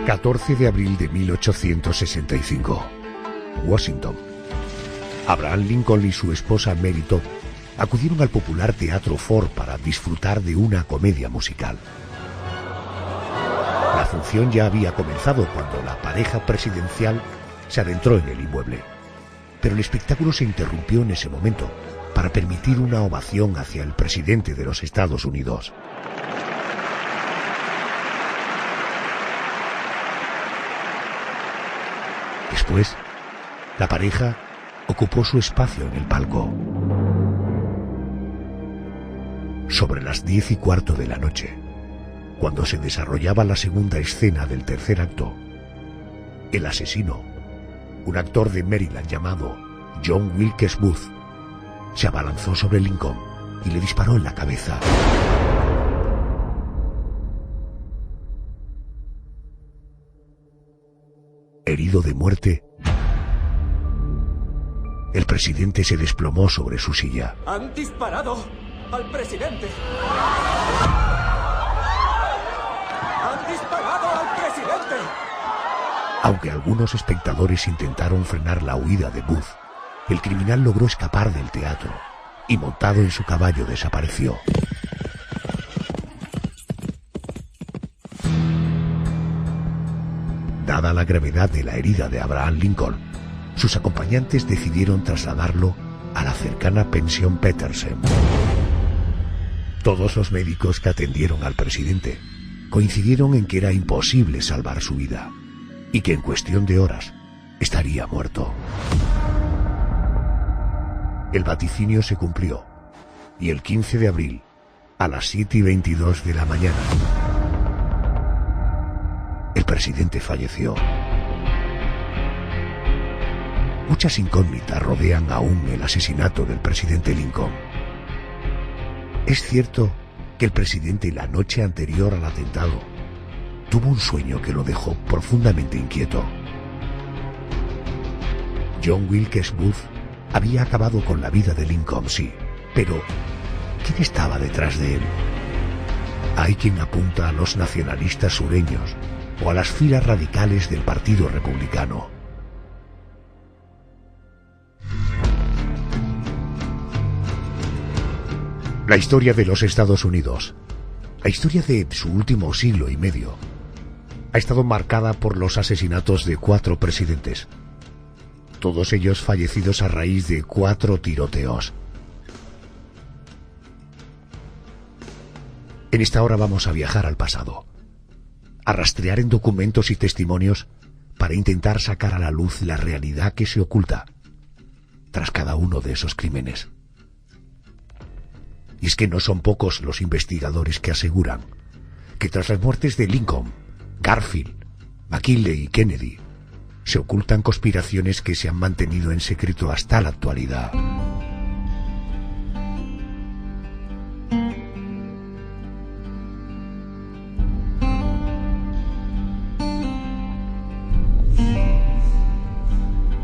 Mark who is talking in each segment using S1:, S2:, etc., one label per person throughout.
S1: 14 de abril de 1865. Washington. Abraham Lincoln y su esposa Mary Todd acudieron al popular Teatro Ford para disfrutar de una comedia musical. La función ya había comenzado cuando la pareja presidencial se adentró en el inmueble, pero el espectáculo se interrumpió en ese momento para permitir una ovación hacia el presidente de los Estados Unidos. Después, la pareja ocupó su espacio en el palco. Sobre las 10:15 de la noche, cuando se desarrollaba la segunda escena del tercer acto, el asesino, un actor de Maryland llamado John Wilkes Booth, se abalanzó sobre Lincoln y le disparó en la cabeza. Herido de muerte, el presidente se desplomó sobre su silla.
S2: ¡Han disparado al presidente! ¡Han disparado al presidente!
S1: Aunque algunos espectadores intentaron frenar la huida de Booth, el criminal logró escapar del teatro y, montado en su caballo, desapareció. Dada la gravedad de la herida de Abraham Lincoln, sus acompañantes decidieron trasladarlo a la cercana pensión Petersen. Todos los médicos que atendieron al presidente coincidieron en que era imposible salvar su vida y que en cuestión de horas estaría muerto. El vaticinio se cumplió y el 15 de abril, a las 7:22 de la mañana, el presidente falleció. Muchas incógnitas rodean aún el asesinato del presidente Lincoln. ¿Es cierto que el presidente la noche anterior al atentado tuvo un sueño que lo dejó profundamente inquieto? John Wilkes Booth había acabado con la vida de Lincoln, sí, pero ¿quién estaba detrás de él? Hay quien apunta a los nacionalistas sureños o a las filas radicales del Partido Republicano. La historia de los Estados Unidos, la historia de su último siglo y medio, ha estado marcada por los asesinatos de 4 presidentes, todos ellos fallecidos a raíz de 4 tiroteos. En esta hora vamos a viajar al pasado, a rastrear en documentos y testimonios para intentar sacar a la luz la realidad que se oculta tras cada uno de esos crímenes. Y es que no son pocos los investigadores que aseguran que tras las muertes de Lincoln, Garfield, McKinley y Kennedy, se ocultan conspiraciones que se han mantenido en secreto hasta la actualidad.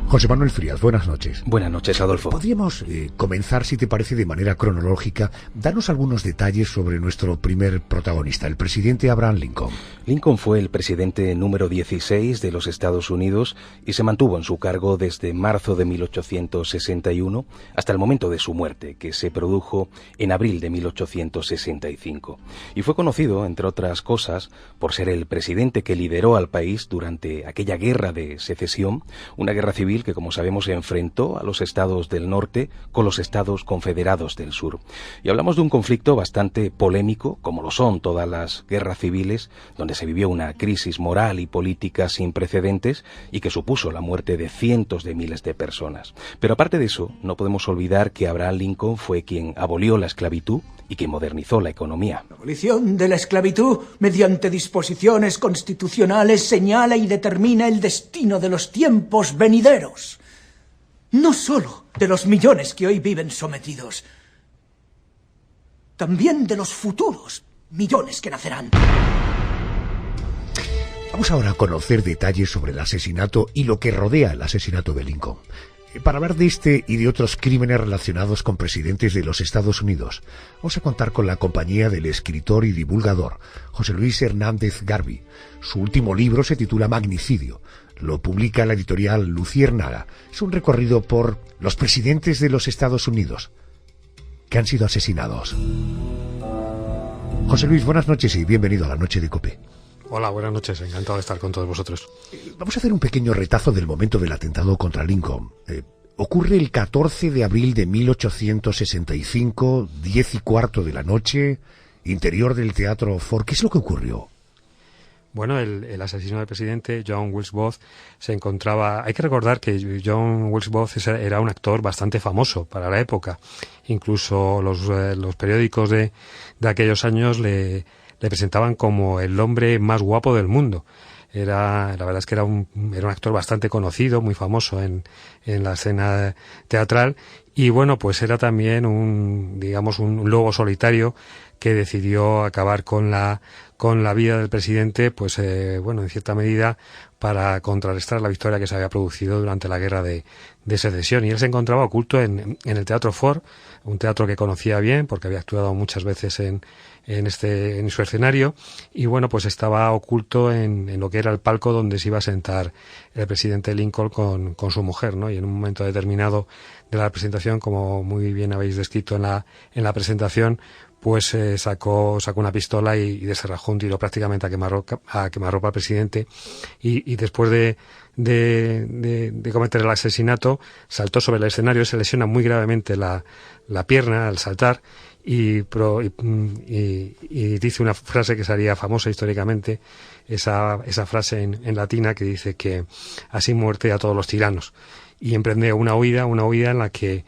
S1: José Manuel Frías, buenas noches.
S3: Buenas noches, Adolfo.
S1: Podríamos comenzar, si te parece, de manera cronológica. Danos algunos detalles sobre nuestro primer protagonista, el presidente Abraham Lincoln.
S3: Lincoln fue el presidente número 16 de los Estados Unidos y se mantuvo en su cargo desde marzo de 1861 hasta el momento de su muerte, que se produjo en abril de 1865. Y fue conocido, entre otras cosas, por ser el presidente que lideró al país durante aquella guerra de secesión, una guerra civil que, como sabemos, enfrentó a los estados del norte con los estados confederados del sur. Y hablamos de un conflicto bastante polémico, como lo son todas las guerras civiles, donde se vivió una crisis moral y política sin precedentes y que supuso la muerte de cientos de miles de personas. Pero aparte de eso, no podemos olvidar que Abraham Lincoln fue quien abolió la esclavitud y que modernizó la economía.
S2: La abolición de la esclavitud, mediante disposiciones constitucionales, señala y determina el destino de los tiempos venideros. No solo de los millones que hoy viven sometidos, también de los futuros millones que nacerán.
S1: Vamos ahora a conocer detalles sobre el asesinato y lo que rodea el asesinato de Lincoln. Para hablar de este y de otros crímenes relacionados con presidentes de los Estados Unidos, vamos a contar con la compañía del escritor y divulgador José Luis Hernández Garbi. Su último libro se titula Magnicidio. Lo publica la editorial Luciérnaga. Es un recorrido por los presidentes de los Estados Unidos que han sido asesinados. José Luis, buenas noches y bienvenido a la Noche de COPE.
S4: Hola, buenas noches, encantado de estar con todos vosotros.
S1: Vamos a hacer un pequeño retazo del momento del atentado contra Lincoln. Ocurre el 14 de abril de 1865, 10:15 de la noche, interior del Teatro Ford. ¿Qué es lo que ocurrió?
S4: Bueno, el asesino del presidente, John Wilkes Booth, se encontraba... Hay que recordar que John Wilkes Booth era un actor bastante famoso para la época. Incluso los periódicos de aquellos años le presentaban como el hombre más guapo del mundo. La verdad es que era un actor bastante conocido, muy famoso en la escena teatral, y bueno, pues era también un lobo solitario que decidió acabar con la vida del presidente, pues en cierta medida para contrarrestar la victoria que se había producido durante la guerra de secesión. Y él se encontraba oculto en el Teatro Ford, un teatro que conocía bien porque había actuado muchas veces en su escenario, y bueno, pues estaba oculto en lo que era el palco donde se iba a sentar el presidente Lincoln con su mujer, ¿no? Y en un momento determinado de la presentación, como muy bien habéis descrito en la presentación, pues sacó una pistola y descerrajó un tiro prácticamente a quemarropa al presidente, y después de cometer el asesinato saltó sobre el escenario, se lesiona muy gravemente la pierna al saltar y dice una frase que sería famosa históricamente, esa frase en latina que dice que así muerte a todos los tiranos, y emprende una huida en la que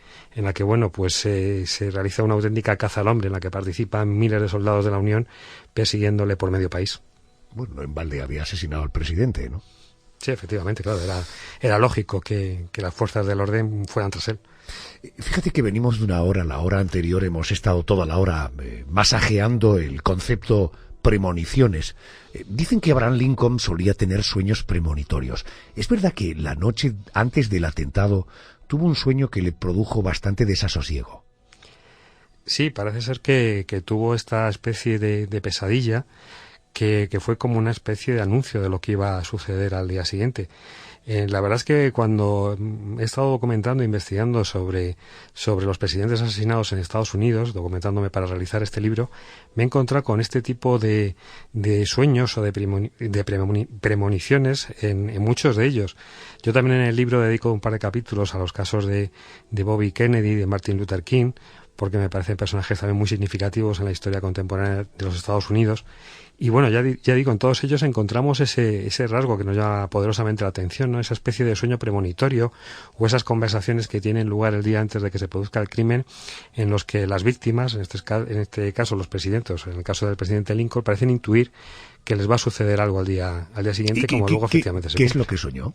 S4: bueno, pues se realiza una auténtica caza al hombre en la que participan miles de soldados de la Unión persiguiéndole por medio país.
S1: Bueno, en balde había asesinado al presidente, ¿no?
S4: Sí, efectivamente, claro, era lógico que las fuerzas del orden fueran tras él.
S1: Fíjate que venimos de una hora, la hora anterior hemos estado toda la hora masajeando el concepto premoniciones. Dicen que Abraham Lincoln solía tener sueños premonitorios. ¿Es verdad que la noche antes del atentado tuvo un sueño que le produjo bastante desasosiego?
S4: Sí, parece ser que tuvo esta especie de pesadilla que fue como una especie de anuncio de lo que iba a suceder al día siguiente. La verdad es que cuando he estado documentando e investigando sobre los presidentes asesinados en Estados Unidos, documentándome para realizar este libro, me he encontrado con este tipo de sueños o de premoniciones en muchos de ellos. Yo también en el libro dedico un par de capítulos a los casos de Bobby Kennedy, de Martin Luther King, porque me parecen personajes también muy significativos en la historia contemporánea de los Estados Unidos. Y bueno, ya digo, en todos ellos encontramos ese rasgo que nos llama poderosamente la atención, ¿no? Esa especie de sueño premonitorio o esas conversaciones que tienen lugar el día antes de que se produzca el crimen, en los que las víctimas, en este caso los presidentes, en el caso del presidente Lincoln, parecen intuir que les va a suceder algo al día siguiente, como luego efectivamente se
S1: ¿Qué es lo que soñó?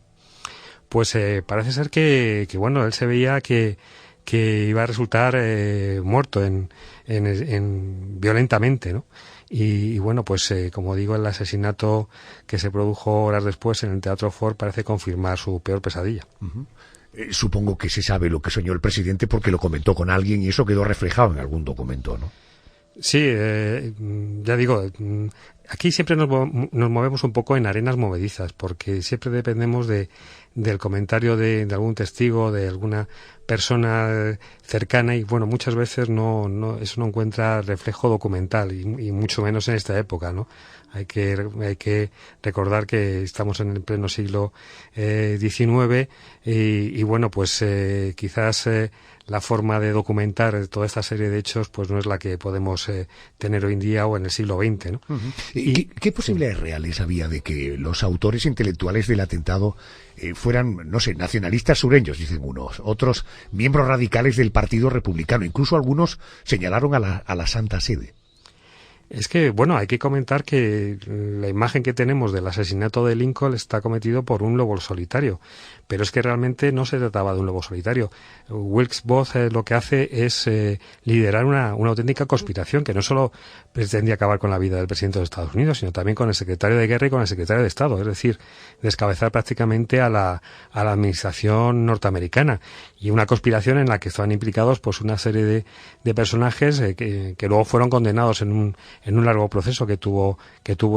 S4: Pues parece ser que bueno, él se veía que iba a resultar muerto violentamente, ¿no? Y bueno, pues como digo, el asesinato que se produjo horas después en el Teatro Ford parece confirmar su peor pesadilla.
S1: Uh-huh. Supongo que se sabe lo que soñó el presidente porque lo comentó con alguien y eso quedó reflejado en algún documento, ¿no?
S4: Sí, ya digo, aquí siempre nos movemos un poco en arenas movedizas, porque siempre dependemos del comentario de algún testigo, de alguna persona cercana, y bueno, muchas veces eso no encuentra reflejo documental, y mucho menos en esta época, ¿no? Hay que recordar que estamos en el pleno siglo XIX, y bueno, pues quizás la forma de documentar toda esta serie de hechos pues no es la que podemos tener hoy en día o en el siglo XX, ¿no?
S1: Uh-huh. ¿Qué posibilidades reales había de que los autores intelectuales del atentado fueran, no sé, nacionalistas sureños, dicen unos, otros miembros radicales del Partido Republicano, incluso algunos señalaron a la Santa Sede?
S4: Es que, bueno, hay que comentar que la imagen que tenemos del asesinato de Lincoln está cometido por un lobo solitario, pero es que realmente no se trataba de un lobo solitario. Wilkes Booth lo que hace es liderar una auténtica conspiración que no solo pretendía acabar con la vida del presidente de Estados Unidos, sino también con el secretario de Guerra y con el secretario de Estado, es decir, descabezar prácticamente a la administración norteamericana, y una conspiración en la que estaban implicados pues una serie de personajes que luego fueron condenados en un largo proceso que tuvo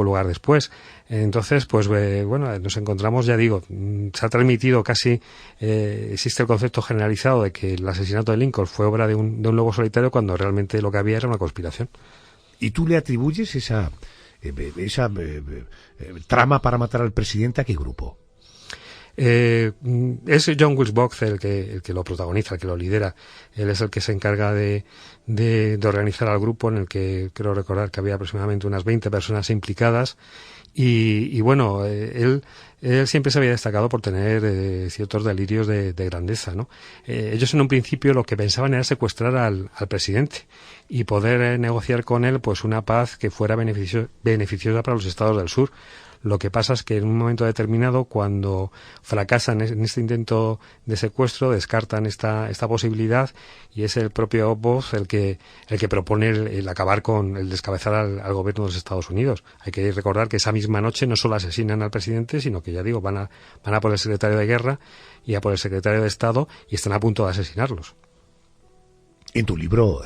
S4: lugar después. Entonces, pues bueno, nos encontramos, ya digo, se ha transmitido casi, existe el concepto generalizado de que el asesinato de Lincoln fue obra de un lobo solitario, cuando realmente lo que había era una conspiración.
S1: ¿Y tú le atribuyes esa trama para matar al presidente a qué grupo?
S4: Es John Wilkes Booth el que lo protagoniza, el que lo lidera. Él es el que se encarga de organizar al grupo, en el que creo recordar que había aproximadamente unas 20 personas implicadas. Y bueno, él siempre se había destacado por tener ciertos delirios de grandeza, ¿no? Ellos en un principio lo que pensaban era secuestrar al presidente y poder negociar con él pues una paz que fuera beneficiosa para los estados del sur. Lo que pasa es que en un momento determinado, cuando fracasan en este intento de secuestro, descartan esta posibilidad, y es el propio Booth el que propone el acabar con el descabezar al gobierno de los Estados Unidos. Hay que recordar que esa misma noche no solo asesinan al presidente, sino que, ya digo, van a por el secretario de Guerra y a por el secretario de Estado, y están a punto de asesinarlos.
S1: En tu libro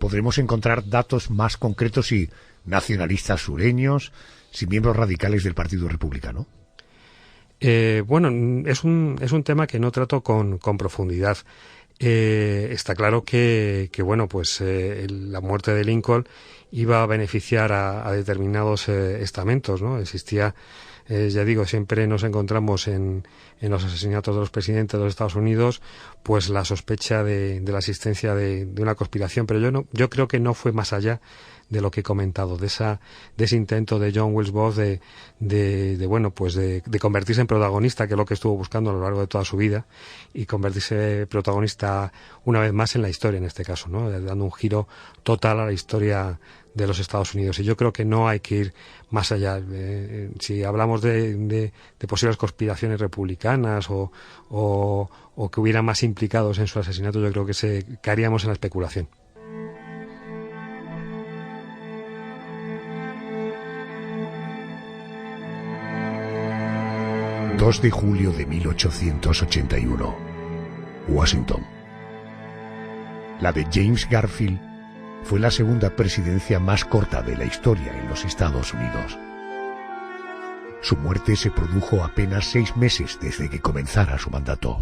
S1: podremos encontrar datos más concretos y nacionalistas sureños, sin miembros radicales del Partido Republicano.
S4: Bueno, es un tema que no trato con profundidad. Está claro que bueno, pues la muerte de Lincoln iba a beneficiar a determinados estamentos, ¿no? Existía, ya digo, siempre nos encontramos en los asesinatos de los presidentes de los Estados Unidos pues la sospecha de la existencia de una conspiración, pero yo creo que no fue más allá de lo que he comentado, de ese intento de John Wilkes Booth de convertirse en protagonista, que es lo que estuvo buscando a lo largo de toda su vida, y convertirse protagonista una vez más en la historia, en este caso, ¿no? Dando un giro total a la historia de los Estados Unidos. Y yo creo que no hay que ir más allá. Si hablamos de posibles conspiraciones republicanas o que hubiera más implicados en su asesinato, yo creo que caeríamos en la especulación.
S1: ...2 de julio de 1881, Washington. La de James Garfield fue la segunda presidencia más corta de la historia en los Estados Unidos. Su muerte se produjo apenas 6 meses desde que comenzara su mandato.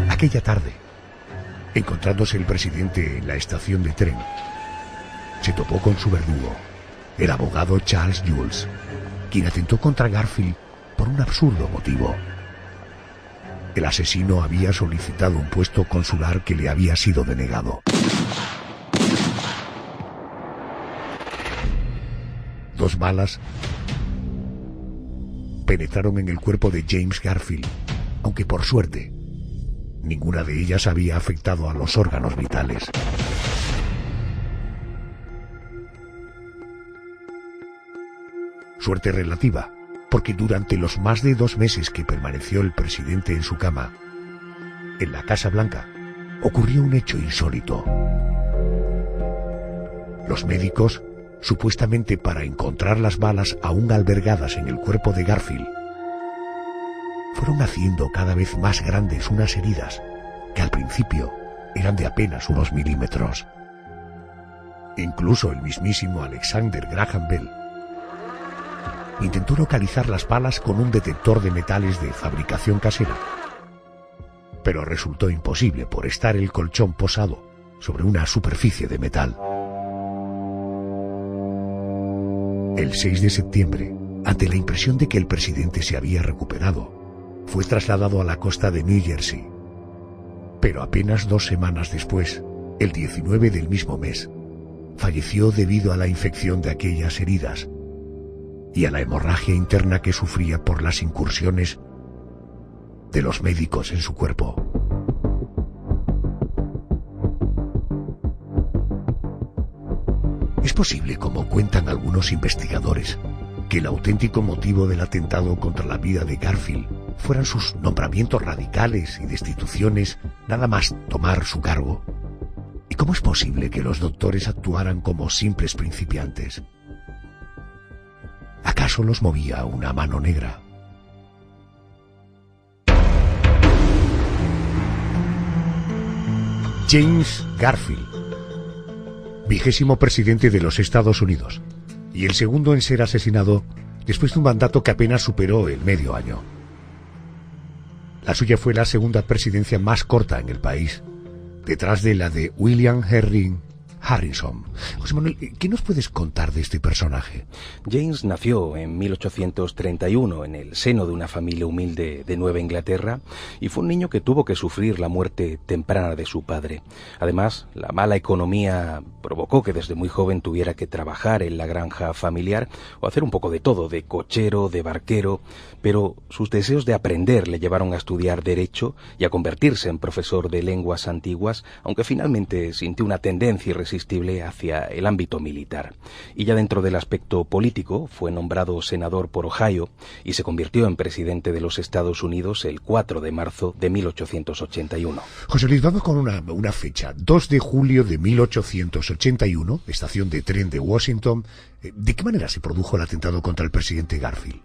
S1: Aquella tarde, encontrándose el presidente en la estación de tren, se topó con su verdugo, el abogado Charles Jules, quien atentó contra Garfield por un absurdo motivo. El asesino había solicitado un puesto consular que le había sido denegado. 2 balas penetraron en el cuerpo de James Garfield, aunque por suerte, ninguna de ellas había afectado a los órganos vitales. Suerte relativa, porque durante los más de 2 meses que permaneció el presidente en su cama, en la Casa Blanca, ocurrió un hecho insólito. Los médicos, supuestamente para encontrar las balas aún albergadas en el cuerpo de Garfield, fueron haciendo cada vez más grandes unas heridas que al principio eran de apenas unos milímetros. Incluso el mismísimo Alexander Graham Bell intentó localizar las balas con un detector de metales de fabricación casera, pero resultó imposible por estar el colchón posado sobre una superficie de metal. El 6 de septiembre, ante la impresión de que el presidente se había recuperado, fue trasladado a la costa de New Jersey. Pero apenas 2 semanas después, el 19 del mismo mes, falleció debido a la infección de aquellas heridas y a la hemorragia interna que sufría por las incursiones de los médicos en su cuerpo. Es posible, como cuentan algunos investigadores, que el auténtico motivo del atentado contra la vida de Garfield fueran sus nombramientos radicales y destituciones nada más tomar su cargo. ¿Y cómo es posible que los doctores actuaran como simples principiantes? ¿Acaso los movía una mano negra? James Garfield, 20º presidente de los Estados Unidos, y el segundo en ser asesinado después de un mandato que apenas superó el medio año. La suya fue la segunda presidencia más corta en el país, detrás de la de William Henry Harrison. José Manuel, ¿qué nos puedes contar de este personaje?
S3: James nació en 1831 en el seno de una familia humilde de Nueva Inglaterra y fue un niño que tuvo que sufrir la muerte temprana de su padre. Además, la mala economía provocó que desde muy joven tuviera que trabajar en la granja familiar o hacer un poco de todo, de cochero, de barquero, pero sus deseos de aprender le llevaron a estudiar Derecho y a convertirse en profesor de lenguas antiguas, aunque finalmente sintió una tendencia irresistible hacia el ámbito militar. Y ya dentro del aspecto político, fue nombrado senador por Ohio y se convirtió en presidente de los Estados Unidos el 4 de marzo de 1881.
S1: José Luis, vamos con una fecha, 2 de julio de 1881, estación de tren de Washington. ¿De qué manera se produjo el atentado contra el presidente Garfield?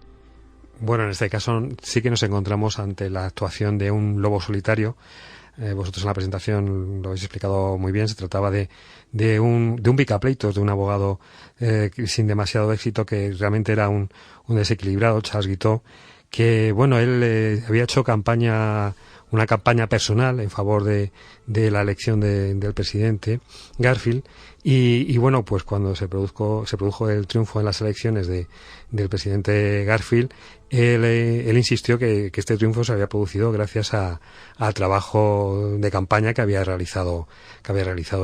S4: Bueno, en este caso sí que nos encontramos ante la actuación de un lobo solitario. Vosotros en la presentación lo habéis explicado muy bien. Se trataba de un picapleitos, de un abogado sin demasiado éxito, que realmente era un desequilibrado, Charles Guiteau, que bueno, él había hecho una campaña personal en favor de la elección del presidente Garfield, y bueno, pues cuando se produjo el triunfo en las elecciones del presidente Garfield, él insistió que este triunfo se había producido gracias al trabajo de campaña que había realizado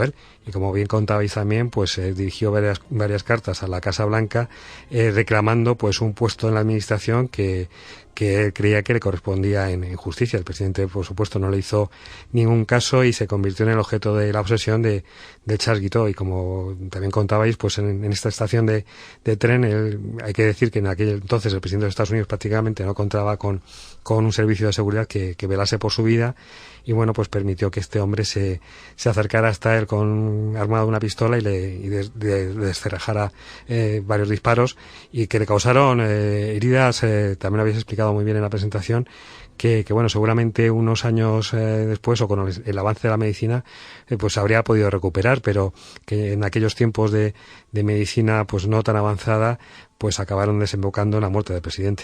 S4: él. Y como bien contabais también, pues dirigió varias cartas a la Casa Blanca reclamando pues un puesto en la administración que él creía que le correspondía en justicia. El presidente, por supuesto, no le hizo ningún caso y se convirtió en el objeto de la obsesión de Charles Guiteau. Y como también contabais, pues en esta estación de tren, hay que decir que en aquel entonces el presidente de Estados Unidos prácticamente no contaba con un servicio de seguridad que velase por su vida, y bueno, pues permitió que este hombre se acercara hasta él armado de una pistola y descerrajara varios disparos, y que le causaron heridas. También lo habéis explicado muy bien en la presentación, que bueno, seguramente unos años después, o con el avance de la medicina, pues habría podido recuperar, pero que en aquellos tiempos de medicina pues no tan avanzada, pues acabaron desembocando en la muerte del presidente.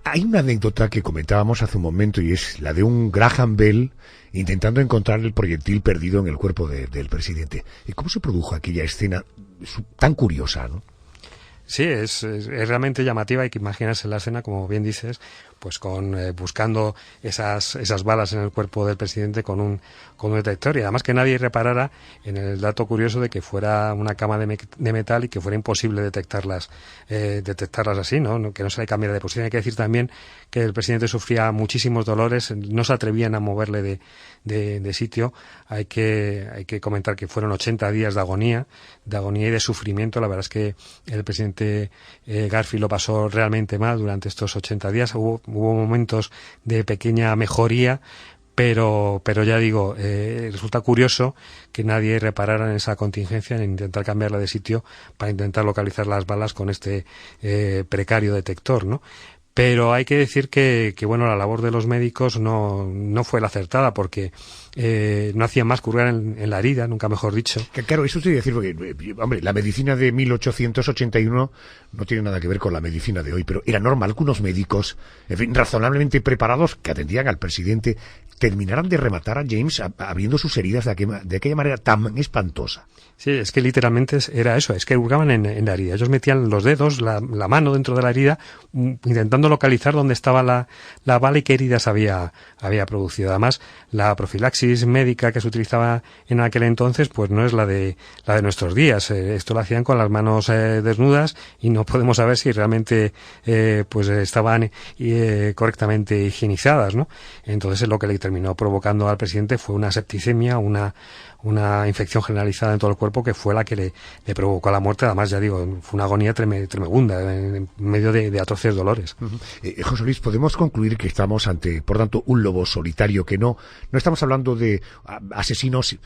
S1: Hay una anécdota que comentábamos hace un momento, y es la de un Graham Bell intentando encontrar el proyectil perdido en el cuerpo del presidente. ¿Y cómo se produjo aquella escena tan curiosa, no?
S4: Sí, es realmente llamativa. Hay que imaginarse la escena, como bien dices, pues buscando esas balas en el cuerpo del presidente con un detector, y además que nadie reparara en el dato curioso de que fuera una cama de metal y que fuera imposible detectarlas así, ¿no? Que no se le cambiara de posición. Hay que decir también que el presidente sufría muchísimos dolores, no se atrevían a moverle de sitio. Hay que comentar que fueron 80 días de agonía y de sufrimiento. La verdad es que el presidente Garfield lo pasó realmente mal durante estos 80 días. Hubo momentos de pequeña mejoría, pero ya digo, resulta curioso que nadie reparara en esa contingencia, en intentar cambiarla de sitio para intentar localizar las balas con este precario detector, ¿no? Pero hay que decir que bueno, la labor de los médicos no fue la acertada, porque no hacían más que hurgar en la herida, nunca mejor dicho.
S1: Claro, eso te iba a decir, porque, hombre, la medicina de 1881 no tiene nada que ver con la medicina de hoy, pero era normal que unos médicos, en fin, razonablemente preparados, que atendían al presidente, terminaran de rematar a James abriendo sus heridas de aquella manera tan espantosa.
S4: Sí, es que literalmente era eso, es que hurgaban en la herida. Ellos metían los dedos, la mano dentro de la herida, intentando localizar dónde estaba la bala y qué heridas había producido. Además, la profilaxis médica que se utilizaba en aquel entonces, pues no es la de nuestros días. Esto lo hacían con las manos desnudas, y no podemos saber si realmente pues estaban correctamente higienizadas, ¿no? Entonces, lo que le terminó provocando al presidente fue una septicemia, una una infección generalizada en todo el cuerpo que fue la que le provocó la muerte. Además, ya digo, fue una agonía tremenda en medio de atroces dolores.
S1: José Luis, podemos concluir que estamos ante, por tanto, un lobo solitario, que no estamos hablando de asesinos,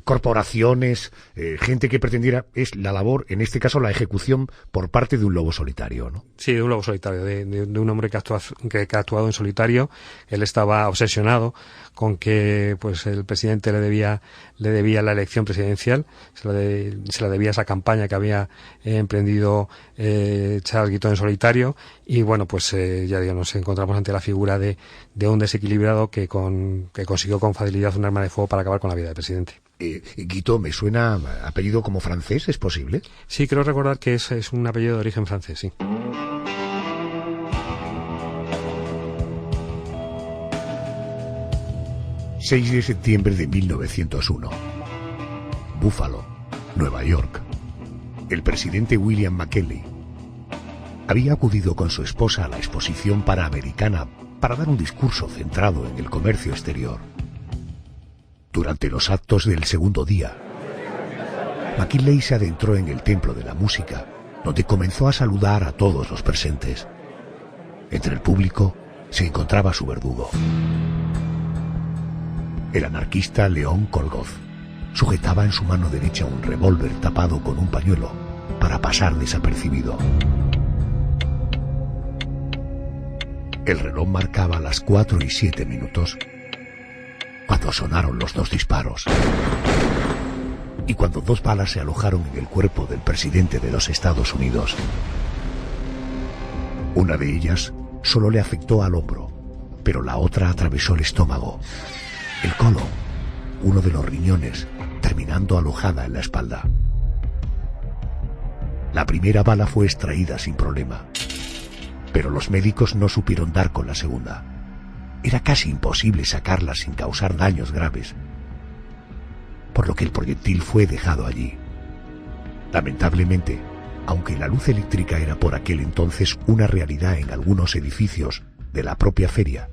S1: corporaciones, gente que pretendiera, es la labor, en este caso la ejecución por parte de un lobo solitario, ¿no?
S4: Sí, de un lobo solitario, de un hombre que ha actuado en solitario. Él estaba obsesionado con que pues el presidente le debía la elección presidencial, se la debía esa campaña que había emprendido Charles Guiteau en solitario, y bueno, pues ya digo, nos encontramos ante la figura de un desequilibrado que consiguió con facilidad un arma de fuego para acabar con la vida del presidente.
S1: Guiteau me suena apellido como francés, ¿es posible?
S4: Sí, creo recordar que es un apellido de origen francés, sí.
S1: ...6 de septiembre de 1901... Buffalo, Nueva York. El presidente William McKinley había acudido con su esposa a la Exposición Panamericana para dar un discurso centrado en el comercio exterior. Durante los actos del segundo día, McKinley se adentró en el Templo de la Música, donde comenzó a saludar a todos los presentes. Entre el público se encontraba su verdugo, el anarquista León Kolgoth. Sujetaba en su mano derecha un revólver tapado con un pañuelo para pasar desapercibido. El reloj marcaba las 4:07 cuando sonaron los 2 disparos. Y cuando 2 balas se alojaron en el cuerpo del presidente de los Estados Unidos. Una de ellas solo le afectó al hombro, pero la otra atravesó el estómago, el colon, uno de los riñones, terminando alojada en la espalda. La primera bala fue extraída sin problema, pero los médicos no supieron dar con la segunda. Era casi imposible sacarla sin causar daños graves, por lo que el proyectil fue dejado allí. Lamentablemente, aunque la luz eléctrica era por aquel entonces una realidad en algunos edificios de la propia feria,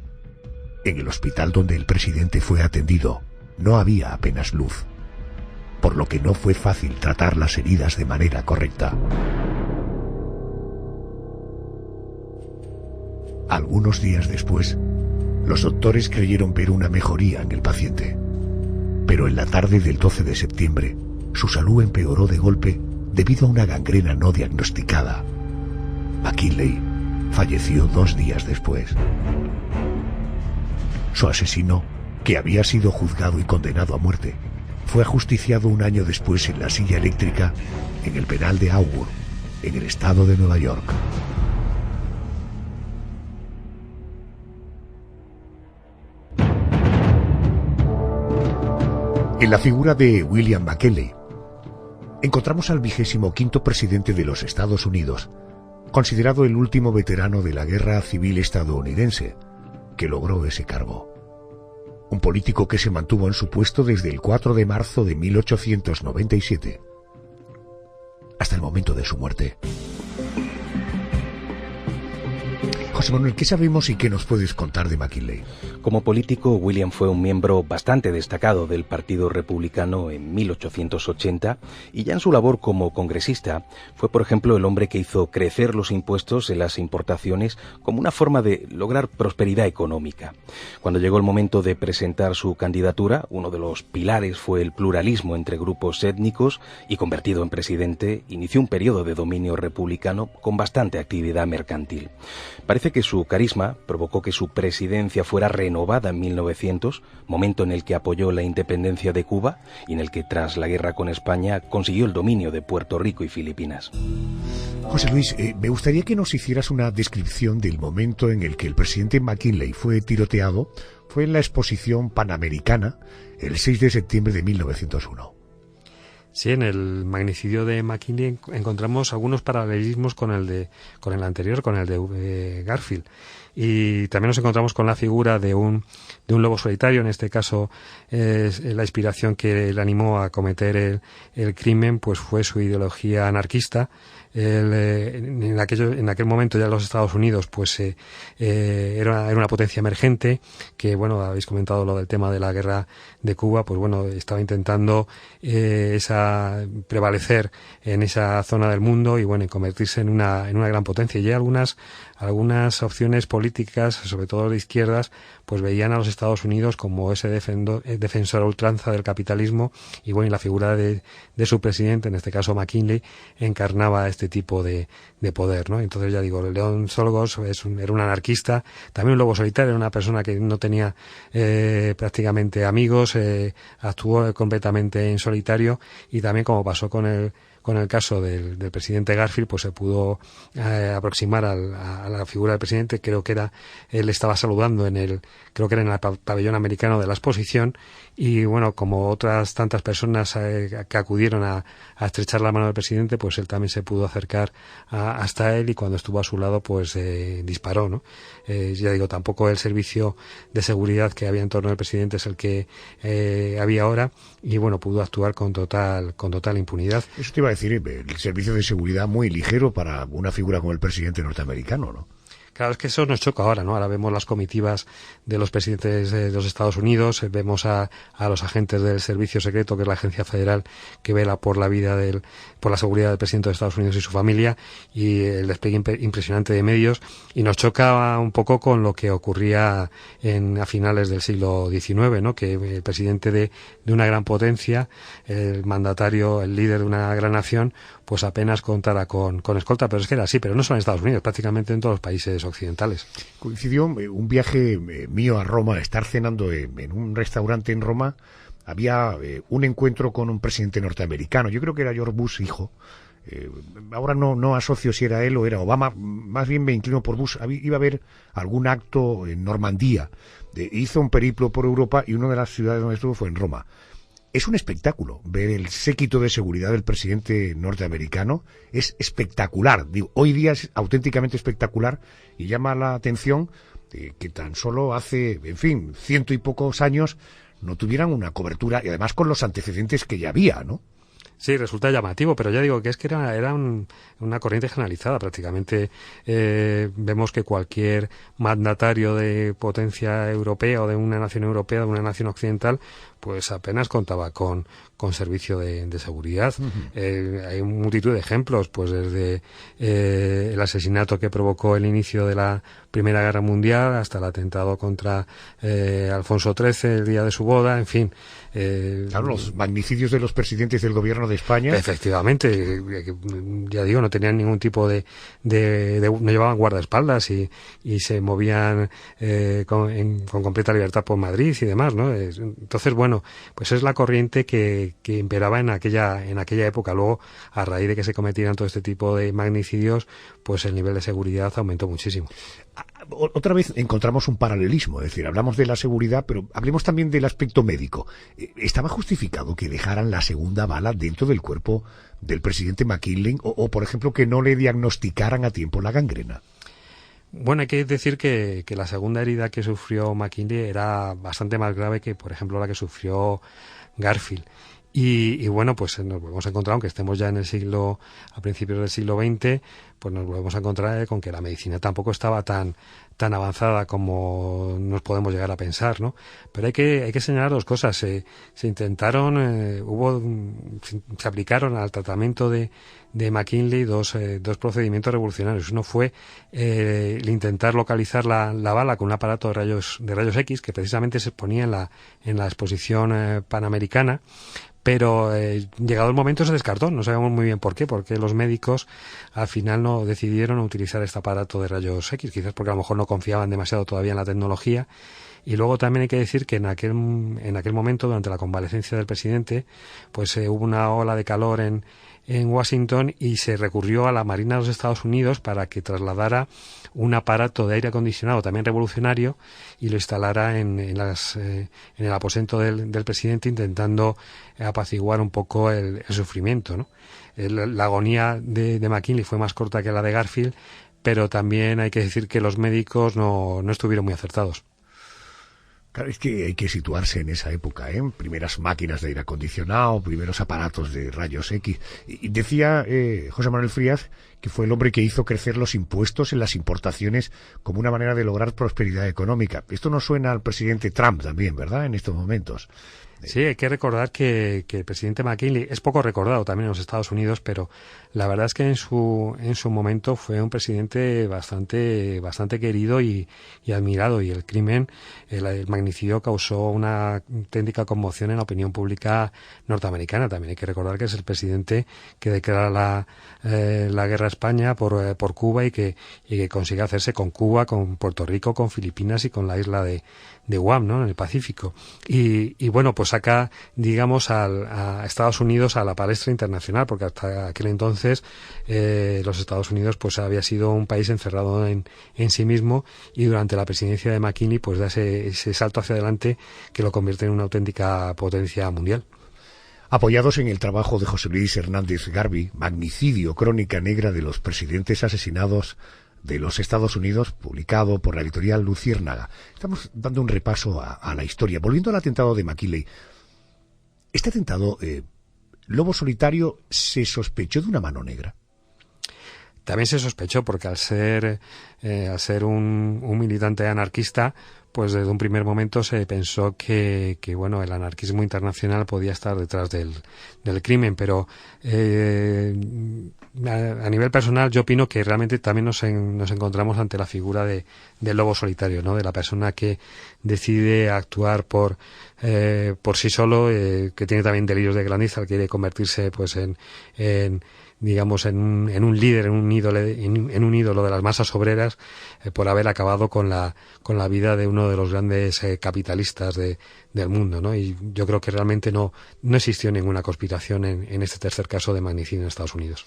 S1: en el hospital donde el presidente fue atendido no había apenas luz, por lo que no fue fácil tratar las heridas de manera correcta. Algunos días después, los doctores creyeron ver una mejoría en el paciente, pero en la tarde del 12 de septiembre, su salud empeoró de golpe debido a una gangrena no diagnosticada. McKinley falleció 2 días después. Su asesino, que había sido juzgado y condenado a muerte, fue ajusticiado 1 año después en la silla eléctrica en el penal de Auburn, en el estado de Nueva York. En la figura de William McKinley encontramos al 25º presidente de los Estados Unidos, considerado el último veterano de la Guerra Civil estadounidense, que logró ese cargo. Un político que se mantuvo en su puesto desde el 4 de marzo de 1897 hasta el momento de su muerte. José Manuel, ¿qué sabemos y qué nos puedes contar de McKinley?
S3: Como político, William fue un miembro bastante destacado del Partido Republicano en 1880 y ya en su labor como congresista fue, por ejemplo, el hombre que hizo crecer los impuestos en las importaciones como una forma de lograr prosperidad económica. Cuando llegó el momento de presentar su candidatura, uno de los pilares fue el pluralismo entre grupos étnicos y, convertido en presidente, inició un periodo de dominio republicano con bastante actividad mercantil. Parece que su carisma provocó que su presidencia fuera renovada en 1900, momento en el que apoyó la independencia de Cuba y en el que, tras la guerra con España, consiguió el dominio de Puerto Rico y Filipinas.
S1: José Luis, me gustaría que nos hicieras una descripción del momento en el que el presidente McKinley fue tiroteado. Fue en la Exposición Panamericana el 6 de septiembre de 1901.
S4: Sí, en el magnicidio de McKinley encontramos algunos paralelismos con el anterior, con el de Garfield. Y también nos encontramos con la figura de un lobo solitario. En este caso, la inspiración que le animó a cometer el crimen pues fue su ideología anarquista. En aquel momento ya los Estados Unidos pues era una potencia emergente que, bueno, habéis comentado lo del tema de la guerra de Cuba, pues bueno, estaba intentando prevalecer en esa zona del mundo y bueno, y convertirse en una gran potencia. Y hay algunas opciones políticas, sobre todo de izquierdas, pues veían a los Estados Unidos como ese defensor a ultranza del capitalismo, y bueno, y la figura de su presidente, en este caso McKinley, encarnaba este tipo de poder, ¿no? Entonces, ya digo, Leon Czolgosz era un anarquista, también un lobo solitario, era una persona que no tenía prácticamente amigos, actuó completamente en solitario, y también, como pasó con el caso del presidente Garfield, pues se pudo aproximar a la figura del presidente. Creo que él estaba saludando en el pabellón americano de la exposición, y bueno, como otras tantas personas que acudieron a estrechar la mano del presidente, pues él también se pudo acercar hasta él, y cuando estuvo a su lado pues disparó, ¿no? Ya digo, tampoco el servicio de seguridad que había en torno al presidente es el que había ahora, y bueno, pudo actuar con total impunidad.
S1: Eso te iba a decir, el servicio de seguridad muy ligero para una figura como el presidente norteamericano, ¿no?
S4: Claro, es que eso nos choca ahora, ¿no? Ahora vemos las comitivas de los presidentes de los Estados Unidos, vemos a los agentes del Servicio Secreto, que es la agencia federal que vela por la vida por la seguridad del presidente de Estados Unidos y su familia, y el despliegue impresionante de medios, y nos choca un poco con lo que ocurría a finales del siglo XIX, ¿no? Que el presidente de una gran potencia, el mandatario, el líder de una gran nación, pues apenas contara con escolta. Pero es que era así, pero no solo en Estados Unidos, prácticamente en todos los países occidentales.
S1: Coincidió un viaje mío a Roma, estar cenando en un restaurante en Roma. Había un encuentro con un presidente norteamericano, yo creo que era George Bush hijo. Ahora no asocio si era él o era Obama, más bien me inclino por Bush. Iba a haber algún acto en Normandía, hizo un periplo por Europa, y una de las ciudades donde estuvo fue en Roma. Es un espectáculo ver el séquito de seguridad del presidente norteamericano. Es espectacular. Digo, hoy día es auténticamente espectacular, y llama la atención que tan solo hace, en fin, 100 y pocos años no tuvieran una cobertura, y además con los antecedentes que ya había, ¿no?
S4: Sí, resulta llamativo, pero ya digo que es que era una corriente generalizada prácticamente. Vemos que cualquier mandatario de potencia europea o de una nación europea, de una nación occidental, pues apenas contaba con servicio de seguridad. Uh-huh. Hay multitud de ejemplos, pues desde el asesinato que provocó el inicio de la Primera Guerra Mundial hasta el atentado contra Alfonso XIII el día de su boda, en fin.
S1: Claro, los magnicidios de los presidentes del gobierno de España.
S4: Efectivamente, ya digo, no tenían ningún tipo no llevaban guardaespaldas y se movían con completa libertad por Madrid y demás, ¿no? Entonces, bueno, pues es la corriente que imperaba en aquella época. Luego, a raíz de que se cometieran todo este tipo de magnicidios, pues el nivel de seguridad aumentó muchísimo.
S1: Otra vez encontramos un paralelismo, es decir, hablamos de la seguridad, pero hablemos también del aspecto médico. ¿Estaba justificado que dejaran la segunda bala dentro del cuerpo del presidente McKinley o, por ejemplo, que no le diagnosticaran a tiempo la gangrena?
S4: Bueno, hay que decir que la segunda herida que sufrió McKinley era bastante más grave que, por ejemplo, la que sufrió Garfield. Y bueno, pues nos volvemos a encontrar, aunque estemos ya a principios del siglo XX, pues nos volvemos a encontrar con que la medicina tampoco estaba tan avanzada como nos podemos llegar a pensar, ¿no? Pero hay que señalar dos cosas. Se intentaron, se aplicaron al tratamiento de McKinley dos procedimientos revolucionarios. Uno fue el intentar localizar la bala con un aparato de rayos X, que precisamente se exponía en la exposición panamericana. Pero llegado el momento se descartó, no sabemos muy bien por qué, porque los médicos al final no decidieron utilizar este aparato de rayos X, quizás porque a lo mejor no confiaban demasiado todavía en la tecnología. Y luego también hay que decir que en aquel momento, durante la convalecencia del presidente, pues hubo una ola de calor en Washington, y se recurrió a la Marina de los Estados Unidos para que trasladara un aparato de aire acondicionado también revolucionario y lo instalara en el aposento del presidente, intentando apaciguar un poco el sufrimiento, ¿no? La agonía de McKinley fue más corta que la de Garfield, pero también hay que decir que los médicos no estuvieron muy acertados.
S1: Claro, es que hay que situarse en esa época, ¿eh? Primeras máquinas de aire acondicionado, primeros aparatos de rayos X. Y decía José Manuel Frías que fue el hombre que hizo crecer los impuestos en las importaciones como una manera de lograr prosperidad económica. Esto nos suena al presidente Trump también, ¿verdad?, en estos momentos.
S4: Sí, hay que recordar que el presidente McKinley es poco recordado también en los Estados Unidos, pero la verdad es que en su momento fue un presidente bastante querido y admirado, y el crimen, el magnicidio, causó una auténtica conmoción en la opinión pública norteamericana. También hay que recordar que es el presidente que declara la guerra a España por Cuba y que consigue hacerse con Cuba, con Puerto Rico, con Filipinas y con la isla de Guam, ¿no?, en el Pacífico. Y bueno, pues saca, digamos, a Estados Unidos a la palestra internacional, porque hasta aquel entonces los Estados Unidos pues había sido un país encerrado en sí mismo, y durante la presidencia de McKinley pues da ese salto hacia adelante que lo convierte en una auténtica potencia mundial.
S1: Apoyados en el trabajo de José Luis Hernández Garvey, Magnicidio, crónica negra de los presidentes asesinados de los Estados Unidos, publicado por la editorial Luciérnaga. Estamos dando un repaso a la historia. Volviendo al atentado de McKinley, este atentado, Lobo Solitario, ¿se sospechó de una mano negra?
S4: También se sospechó, porque al ser un militante anarquista, pues desde un primer momento se pensó que bueno, el anarquismo internacional podía estar detrás del crimen, pero a nivel personal yo opino que realmente también nos encontramos ante la figura del lobo solitario, ¿no?, de la persona que decide actuar por sí solo, que tiene también delirios de grandeza, quiere convertirse pues en digamos en un líder, en un ídolo de las masas obreras, por haber acabado con la vida de uno de los grandes capitalistas del mundo, ¿no? Y yo creo que realmente no existió ninguna conspiración en este tercer caso de magnicidio en Estados Unidos.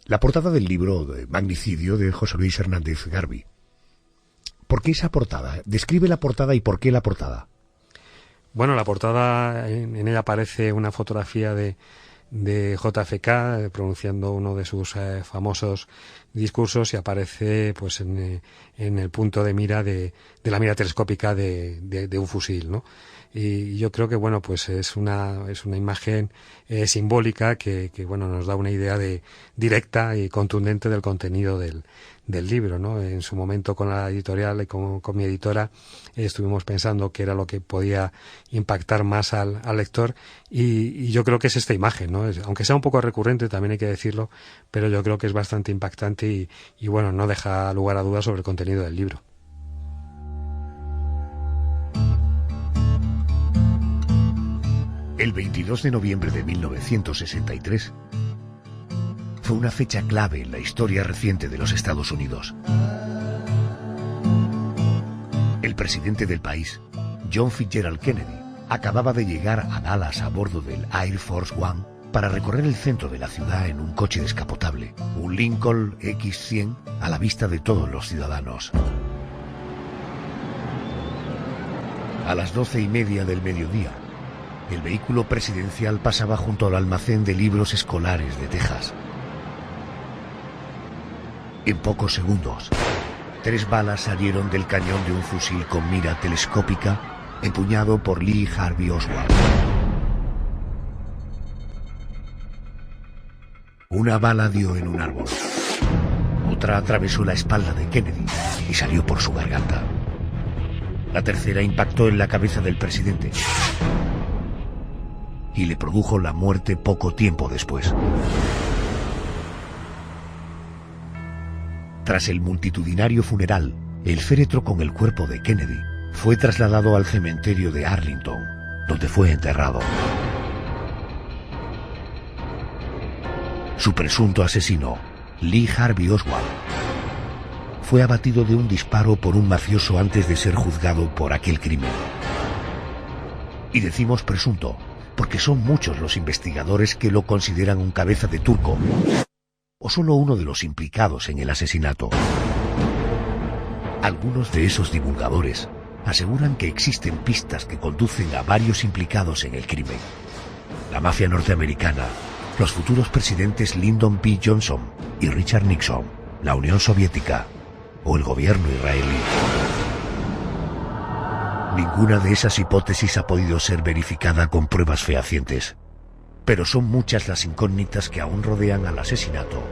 S1: La portada del libro de Magnicidio de José Luis Hernández Garvey. ¿Por qué esa portada? Describe la portada y por qué la portada.
S4: Bueno, la portada, en ella aparece una fotografía de JFK pronunciando uno de sus famosos discursos, y aparece pues en el punto de mira de la mira telescópica de un fusil, ¿no? Y yo creo que bueno, pues es una imagen simbólica que bueno, nos da una idea directa y contundente del contenido del libro, ¿no? En su momento, con la editorial y con mi editora, estuvimos pensando qué era lo que podía impactar más al lector, y yo creo que es esta imagen, ¿no? Aunque sea un poco recurrente, también hay que decirlo, pero yo creo que es bastante impactante y bueno, no deja lugar a dudas sobre el contenido del libro.
S1: El 22 de noviembre de 1963 fue una fecha clave en la historia reciente de los Estados Unidos. El presidente del país, John Fitzgerald Kennedy, acababa de llegar a Dallas a bordo del Air Force One para recorrer el centro de la ciudad en un coche descapotable, un Lincoln X100 a la vista de todos los ciudadanos. A las 12:30 del mediodía, el vehículo presidencial pasaba junto al almacén de libros escolares de Texas. En pocos segundos, 3 balas salieron del cañón de un fusil con mira telescópica empuñado por Lee Harvey Oswald. Una bala dio en un árbol. Otra atravesó la espalda de Kennedy y salió por su garganta. La tercera impactó en la cabeza del presidente y le produjo la muerte poco tiempo después. Tras el multitudinario funeral, el féretro con el cuerpo de Kennedy fue trasladado al cementerio de Arlington, donde fue enterrado. Su presunto asesino, Lee Harvey Oswald, fue abatido de un disparo por un mafioso antes de ser juzgado por aquel crimen. Y decimos presunto, porque son muchos los investigadores que lo consideran un cabeza de turco, o solo uno de los implicados en el asesinato. Algunos de esos divulgadores aseguran que existen pistas que conducen a varios implicados en el crimen. La mafia norteamericana, los futuros presidentes Lyndon B. Johnson y Richard Nixon, la Unión Soviética o el gobierno israelí. Ninguna de esas hipótesis ha podido ser verificada con pruebas fehacientes, pero son muchas las incógnitas que aún rodean al asesinato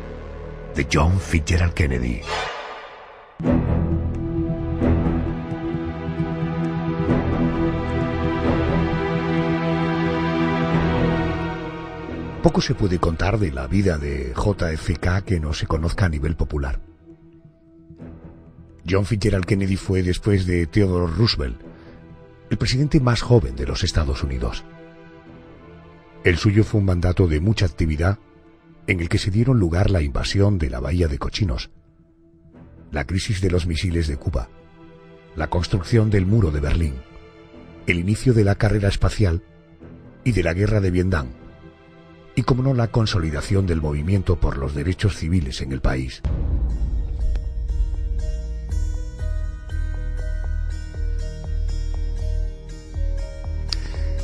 S1: de John Fitzgerald Kennedy. Poco se puede contar de la vida de JFK que no se conozca a nivel popular. John Fitzgerald Kennedy fue, después de Theodore Roosevelt, el presidente más joven de los Estados Unidos. El suyo fue un mandato de mucha actividad en el que se dieron lugar la invasión de la Bahía de Cochinos, la crisis de los misiles de Cuba, la construcción del muro de Berlín, el inicio de la carrera espacial y de la guerra de Vietnam, y como no, la consolidación del movimiento por los derechos civiles en el país.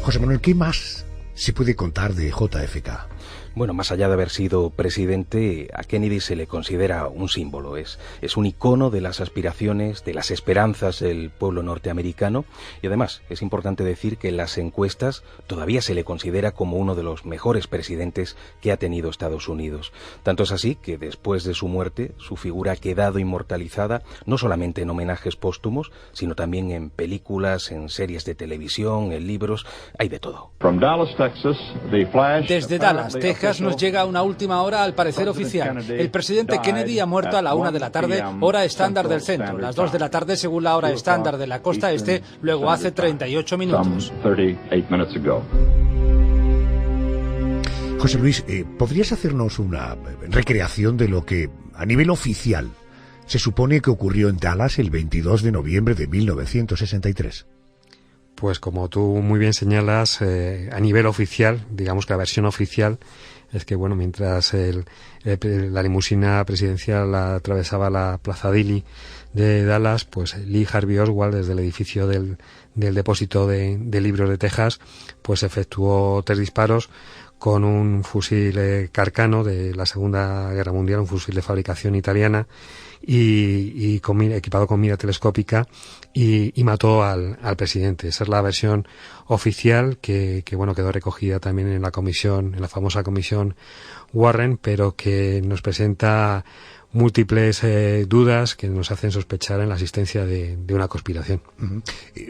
S1: José Manuel, ¿qué más se puede contar de JFK?
S3: Bueno, más allá de haber sido presidente, a Kennedy se le considera un símbolo, es un icono de las aspiraciones, de las esperanzas del pueblo norteamericano, y además es importante decir que en las encuestas todavía se le considera como uno de los mejores presidentes que ha tenido Estados Unidos. Tanto es así que después de su muerte, su figura ha quedado inmortalizada no solamente en homenajes póstumos, sino también en películas, en series de televisión, en libros, hay de todo.
S5: Desde Dallas, Texas, nos llega una última hora al parecer oficial. El presidente Kennedy ha muerto a la 1 de la tarde, hora estándar del centro, las 2 de la tarde según la hora estándar de la costa este, luego hace 38 minutos.
S1: José Luis, ¿podrías hacernos una recreación de lo que, a nivel oficial, se supone que ocurrió en Dallas el 22 de noviembre de 1963?
S4: Pues como tú muy bien señalas, a nivel oficial, digamos que la versión oficial es que, bueno, mientras la limusina presidencial atravesaba la Plaza Dilley de Dallas, pues Lee Harvey Oswald, desde el edificio del depósito de libros de Texas, pues efectuó 3 disparos con un fusil Carcano de la Segunda Guerra Mundial, un fusil de fabricación italiana, y equipado con mira telescópica, y mató al presidente. Esa es la versión oficial que bueno, quedó recogida también en la comisión, en la famosa comisión Warren, pero que nos presenta múltiples dudas que nos hacen sospechar en la existencia de una conspiración.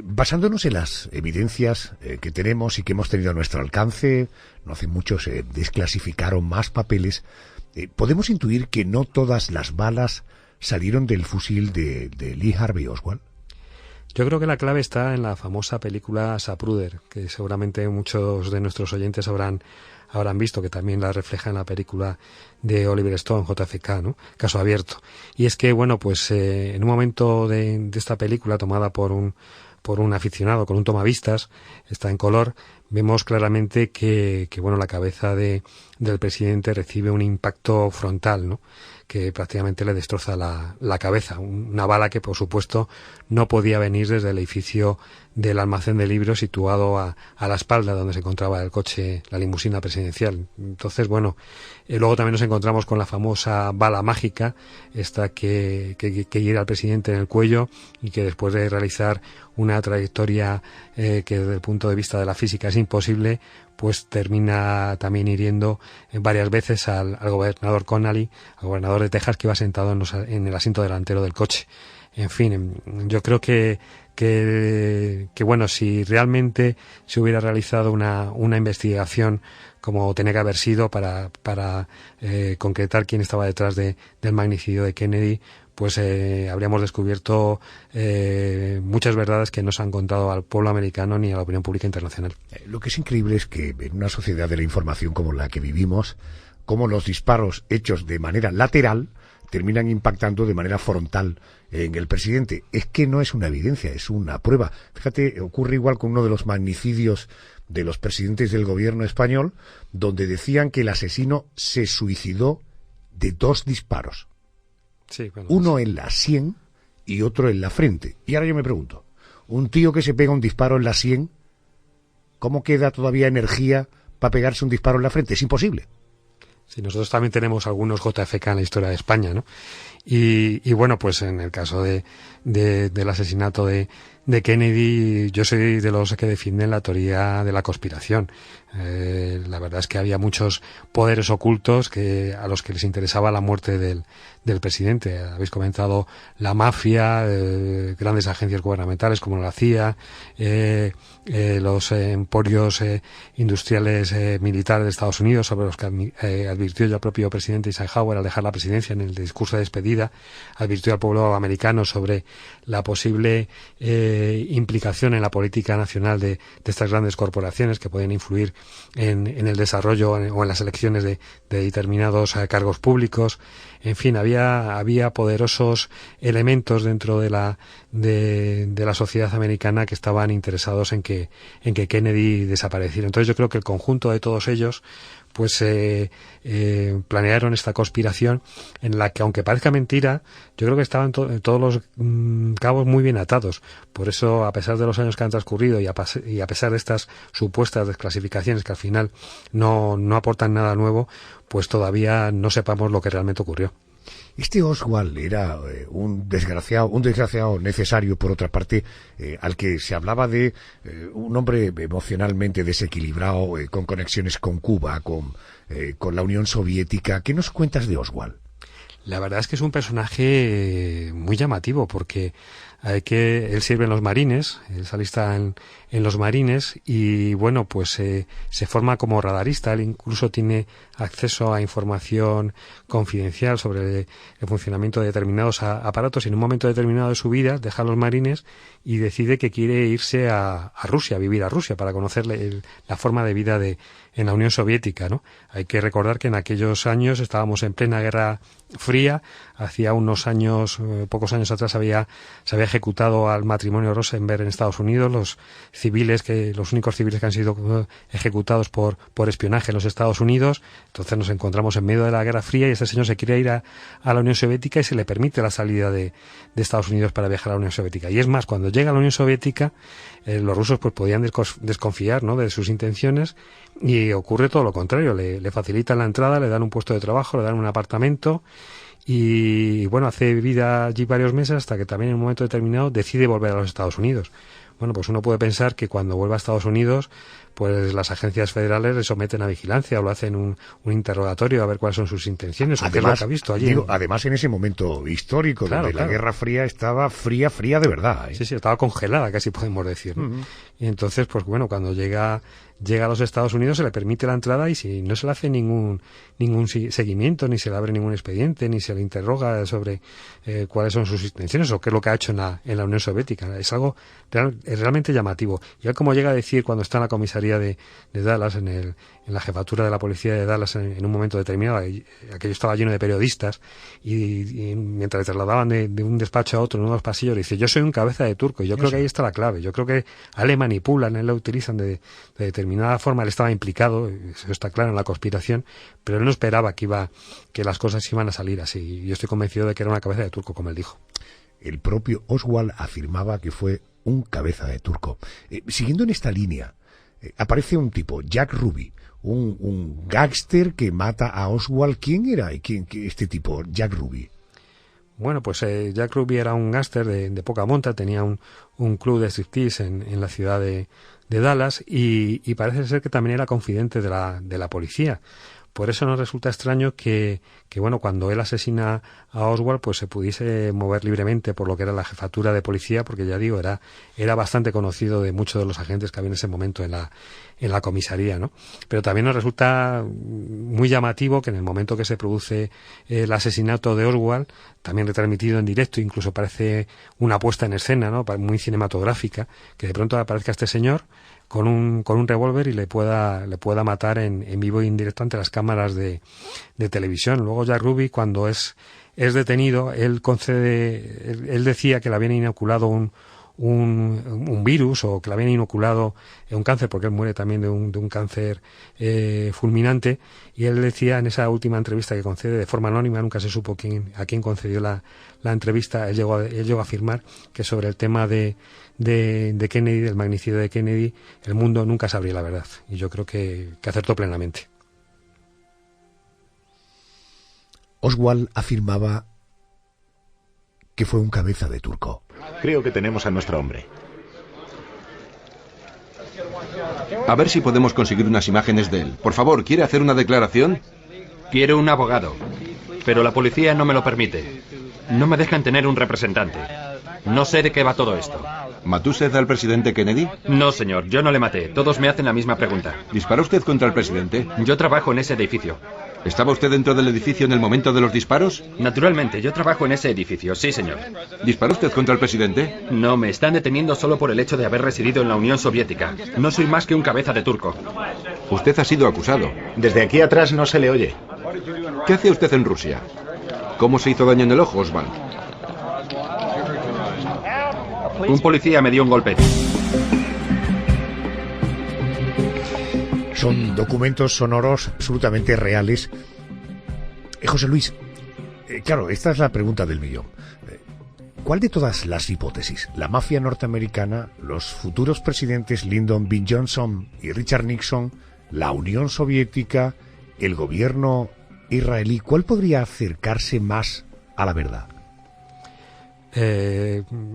S1: Basándonos en las evidencias que tenemos y que hemos tenido a nuestro alcance, no hace mucho se desclasificaron más papeles, ¿podemos intuir que no todas las balas salieron del fusil de Lee Harvey Oswald?
S4: Yo creo que la clave está en la famosa película Zapruder, que seguramente muchos de nuestros oyentes habrán visto, que también la refleja en la película de Oliver Stone, JFK, ¿no? Caso abierto. Y es que, bueno, pues en un momento de esta película, tomada por un aficionado, con un tomavistas, está en color, vemos claramente que bueno, la cabeza del presidente recibe un impacto frontal, ¿no?, que prácticamente le destroza la cabeza. Una bala que, por supuesto, no podía venir desde el edificio del almacén de libros situado a la espalda donde se encontraba el coche, la limusina presidencial. Entonces, bueno, luego también nos encontramos con la famosa bala mágica, esta que hiera al presidente en el cuello y que, después de realizar una trayectoria que desde el punto de vista de la física es imposible, pues termina también hiriendo varias veces al gobernador Connally, al gobernador de Texas, que iba sentado en el asiento delantero del coche. En fin, yo creo que bueno, si realmente se hubiera realizado una investigación como tenía que haber sido para concretar quién estaba detrás del magnicidio de Kennedy, pues habríamos descubierto muchas verdades que no se han contado al pueblo americano ni a la opinión pública internacional.
S1: Lo que es increíble es que en una sociedad de la información como la que vivimos, como los disparos hechos de manera lateral terminan impactando de manera frontal en el presidente. Es que no es una evidencia, es una prueba. Fíjate, ocurre igual con uno de los magnicidios de los presidentes del gobierno español, donde decían que el asesino se suicidó de 2 disparos.
S4: Sí, bueno,
S1: uno en la sien y otro en la frente. Y ahora yo me pregunto, un tío que se pega un disparo en la sien, ¿cómo queda todavía energía para pegarse un disparo en la frente? Es imposible.
S4: Sí, nosotros también tenemos algunos JFK en la historia de España, ¿no? Y bueno, pues en el caso del asesinato de Kennedy, yo soy de los que defienden la teoría de la conspiración. La verdad es que había muchos poderes ocultos a los que les interesaba la muerte del presidente. Habéis comentado la mafia, grandes agencias gubernamentales como la CIA, los emporios industriales militares de Estados Unidos, sobre los que advirtió ya el propio presidente Eisenhower al dejar la presidencia en el discurso de despedida. Advirtió al pueblo americano sobre la posible implicación en la política nacional de estas grandes corporaciones que pueden influir en el desarrollo o en las elecciones de determinados cargos públicos. En fin, había poderosos elementos dentro de la sociedad americana que estaban interesados en que Kennedy desapareciera. Entonces yo creo que el conjunto de todos ellos pues planearon esta conspiración en la que, aunque parezca mentira, yo creo que estaban todos los cabos muy bien atados. Por eso, a pesar de los años que han transcurrido y a pesar de estas supuestas desclasificaciones que al final no aportan nada nuevo, pues todavía no sepamos lo que realmente ocurrió.
S1: Este Oswald era un desgraciado necesario, por otra parte, al que se hablaba de un hombre emocionalmente desequilibrado, con conexiones con Cuba, con la Unión Soviética. ¿Qué nos cuentas de Oswald?
S4: La verdad es que es un personaje muy llamativo, porque él sirve en los marines, él se alista en los marines y bueno, pues se forma como radarista. Él incluso tiene acceso a información confidencial sobre el funcionamiento de determinados aparatos, y en un momento determinado de su vida deja a los marines y decide que quiere irse a Rusia, a vivir a Rusia, para conocer la forma de vida en la Unión Soviética, ¿no? Hay que recordar que en aquellos años estábamos en plena Guerra Fría. Hacía unos años, pocos años atrás, se había ejecutado al matrimonio Rosenberg en Estados Unidos. Los únicos civiles que han sido ejecutados por espionaje en los Estados Unidos. Entonces nos encontramos en medio de la Guerra Fría y este señor se quiere ir a la Unión Soviética y se le permite la salida de Estados Unidos para viajar a la Unión Soviética. Y es más, cuando llega a la Unión Soviética, los rusos pues podían desconfiar, ¿no?, de sus intenciones, y ocurre todo lo contrario. Le facilitan la entrada, le dan un puesto de trabajo, le dan un apartamento y bueno, hace vida allí varios meses hasta que también en un momento determinado decide volver a los Estados Unidos. Bueno, pues uno puede pensar que cuando vuelva a Estados Unidos, pues las agencias federales le someten a vigilancia o lo hacen un interrogatorio a ver cuáles son sus intenciones, o qué es lo que ha visto allí.
S1: Además, en ese momento histórico, claro, donde la Guerra Fría estaba fría de verdad, ¿eh?
S4: Sí, estaba congelada, casi podemos decir, ¿no? Uh-huh. Y entonces, pues bueno, cuando llega a los Estados Unidos se le permite la entrada, y si no se le hace ningún seguimiento, ni se le abre ningún expediente, ni se le interroga sobre cuáles son sus intenciones o qué es lo que ha hecho en la Unión Soviética. Es algo realmente llamativo. Y él, como llega a decir cuando está en la comisaría de Dallas, en la jefatura de la policía de Dallas, en un momento determinado, aquello estaba lleno de periodistas, y mientras le trasladaban de un despacho a otro en unos pasillos, le dice: yo soy un cabeza de turco. Y yo creo que ahí está la clave. Yo creo que a él le manipulan, a él lo utilizan de determinada forma. Él estaba implicado, eso está claro, en la conspiración, pero él no esperaba que las cosas iban a salir así. Y yo estoy convencido de que era una cabeza de turco, como él dijo.
S1: El propio Oswald afirmaba que fue un cabeza de turco. Siguiendo en esta línea, aparece un tipo, Jack Ruby, un gángster que mata a Oswald. ¿Quién era este tipo, Jack Ruby?
S4: Bueno, pues Jack Ruby era un gángster de poca monta, tenía un club de striptease en la ciudad de Dallas, y parece ser que también era confidente de la policía. Por eso nos resulta extraño que bueno, cuando él asesina a Oswald, pues se pudiese mover libremente por lo que era la jefatura de policía, porque ya digo, era bastante conocido de muchos de los agentes que había en ese momento en la comisaría, ¿no? Pero también nos resulta muy llamativo que en el momento que se produce el asesinato de Oswald, también retransmitido en directo, incluso parece una puesta en escena, ¿no?, muy cinematográfica, que de pronto aparezca este señor con un revólver y le pueda matar en vivo e indirecto ante las cámaras de televisión. Luego Jack Ruby, cuando es detenido, él decía que le habían inoculado un virus, o que le habían inoculado un cáncer, porque él muere también de un cáncer fulminante, y él decía en esa última entrevista que concede de forma anónima, nunca se supo a quién concedió la entrevista, él llegó a afirmar que sobre el tema de Kennedy, del magnicidio de Kennedy, el mundo nunca sabría la verdad, y yo creo que acertó plenamente.
S1: Oswald afirmaba que fue un cabeza de turco.
S6: Creo que tenemos a nuestro hombre.
S7: A ver si podemos conseguir unas imágenes de él. Por favor, ¿quiere hacer una declaración?
S8: Quiero un abogado, pero la policía no me lo permite. No me dejan tener un representante. No sé de qué va todo esto.
S7: ¿Mató usted al presidente Kennedy?
S8: No, señor, yo no le maté. Todos me hacen la misma pregunta.
S7: ¿Disparó usted contra el presidente?
S8: Yo trabajo en ese edificio.
S7: ¿Estaba usted dentro del edificio en el momento de los disparos?
S8: Naturalmente, yo trabajo en ese edificio, sí, señor.
S7: ¿Disparó usted contra el presidente?
S8: No, me están deteniendo solo por el hecho de haber residido en la Unión Soviética. No soy más que un cabeza de turco.
S7: Usted ha sido acusado.
S6: Desde aquí atrás no se le oye.
S7: ¿Qué hacía usted en Rusia? ¿Cómo se hizo daño en el ojo, Oswald?
S8: Un policía me dio un golpe.
S1: Son documentos sonoros absolutamente reales. José Luis, claro, esta es la pregunta del millón. ¿Cuál de todas las hipótesis, la mafia norteamericana, los futuros presidentes Lyndon B. Johnson y Richard Nixon, la Unión Soviética, el gobierno israelí, cuál podría acercarse más a la verdad?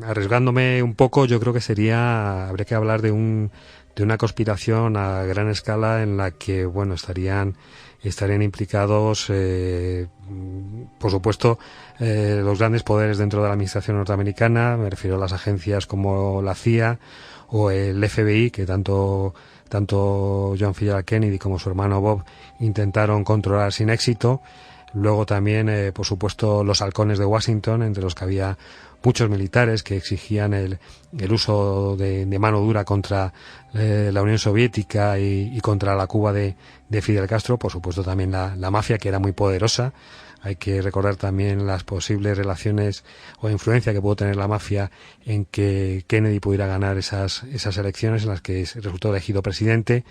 S4: Arriesgándome un poco, yo creo que habría que hablar de una conspiración a gran escala en la que, bueno, estarían implicados, por supuesto, los grandes poderes dentro de la administración norteamericana. Me refiero a las agencias como la CIA o el FBI, que tanto John F. Kennedy como su hermano Bob intentaron controlar sin éxito. Luego también, por supuesto, los halcones de Washington, entre los que había muchos militares que exigían el uso de mano dura contra la Unión Soviética y contra la Cuba de Fidel Castro. Por supuesto, también la mafia, que era muy poderosa. Hay que recordar también las posibles relaciones o influencia que pudo tener la mafia en que Kennedy pudiera ganar esas elecciones en las que resultó elegido presidente.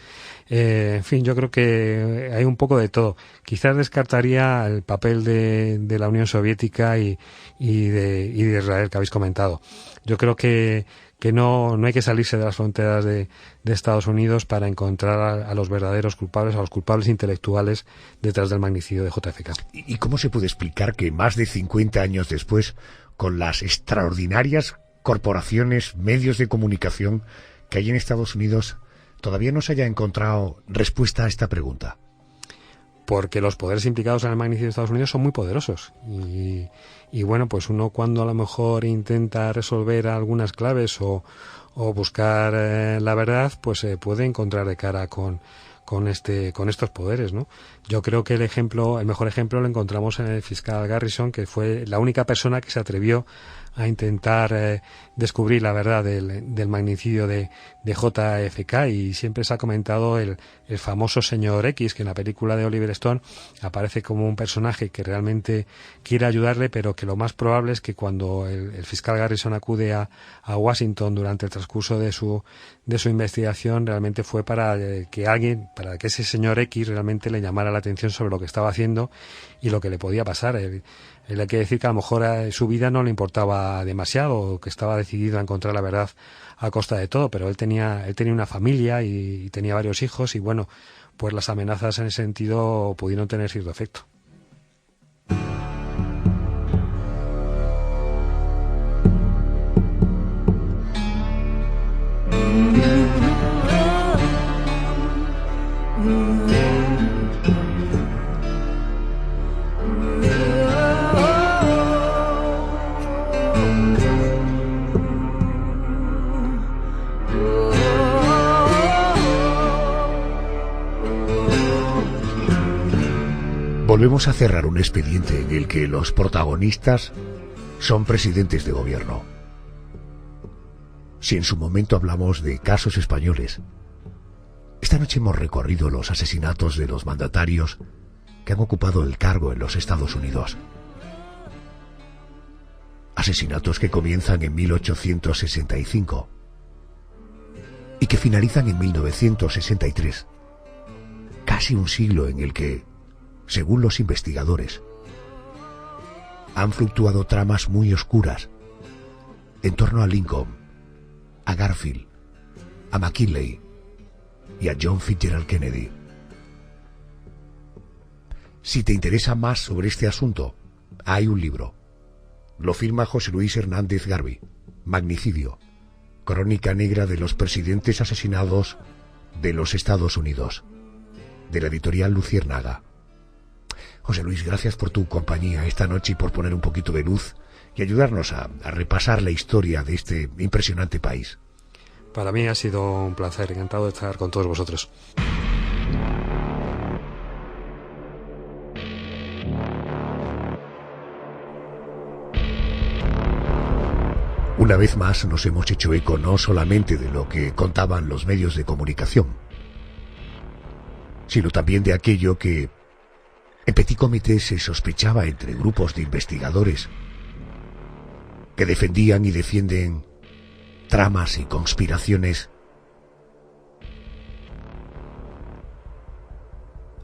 S4: En fin, yo creo que hay un poco de todo. Quizás descartaría el papel de la Unión Soviética y de Israel, que habéis comentado. Yo creo que no hay que salirse de las fronteras de Estados Unidos para encontrar a los verdaderos culpables, a los culpables intelectuales detrás del magnicidio de JFK.
S1: ¿Y cómo se puede explicar que más de 50 años después, con las extraordinarias corporaciones, medios de comunicación que hay en Estados Unidos, todavía no se haya encontrado respuesta a esta pregunta?
S4: Porque los poderes implicados en el magnicidio de Estados Unidos son muy poderosos y bueno, pues uno cuando a lo mejor intenta resolver algunas claves o buscar la verdad, pues se puede encontrar de cara con estos poderes, ¿no? Yo creo que el mejor ejemplo lo encontramos en el fiscal Garrison, que fue la única persona que se atrevió a intentar descubrir la verdad del magnicidio de JFK, y siempre se ha comentado el famoso señor X, que en la película de Oliver Stone aparece como un personaje que realmente quiere ayudarle, pero que lo más probable es que cuando el fiscal Garrison acude a Washington durante el transcurso de su investigación, realmente fue para que ese señor X realmente le llamara la atención sobre lo que estaba haciendo y lo que le podía pasar. Él hay que decir que a lo mejor su vida no le importaba demasiado, que estaba decidido a encontrar la verdad a costa de todo, pero él tenía una familia y tenía varios hijos, y bueno, pues las amenazas en ese sentido pudieron tener cierto efecto.
S1: Volvemos a cerrar un expediente en el que los protagonistas son presidentes de gobierno. Si en su momento hablamos de casos españoles, esta noche hemos recorrido los asesinatos de los mandatarios que han ocupado el cargo en los Estados Unidos. Asesinatos que comienzan en 1865 y que finalizan en 1963. Casi un siglo en el que, según los investigadores, han fluctuado tramas muy oscuras en torno a Lincoln, a Garfield, a McKinley y a John Fitzgerald Kennedy. Si te interesa más sobre este asunto, hay un libro. Lo firma José Luis Hernández Garbi. Magnicidio. Crónica negra de los presidentes asesinados de los Estados Unidos. De la editorial Luciérnaga. José Luis, gracias por tu compañía esta noche y por poner un poquito de luz y ayudarnos a repasar la historia de este impresionante país.
S4: Para mí ha sido un placer, encantado de estar con todos vosotros.
S1: Una vez más nos hemos hecho eco no solamente de lo que contaban los medios de comunicación, sino también de aquello que en Petit Comité se sospechaba entre grupos de investigadores que defendían y defienden tramas y conspiraciones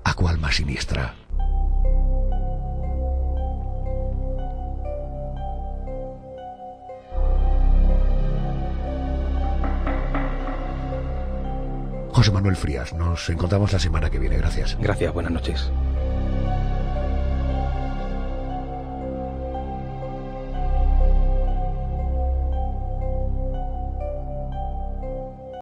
S1: a cual más siniestra. José Manuel Frías, nos encontramos la semana que viene. Gracias.
S3: Gracias, buenas noches.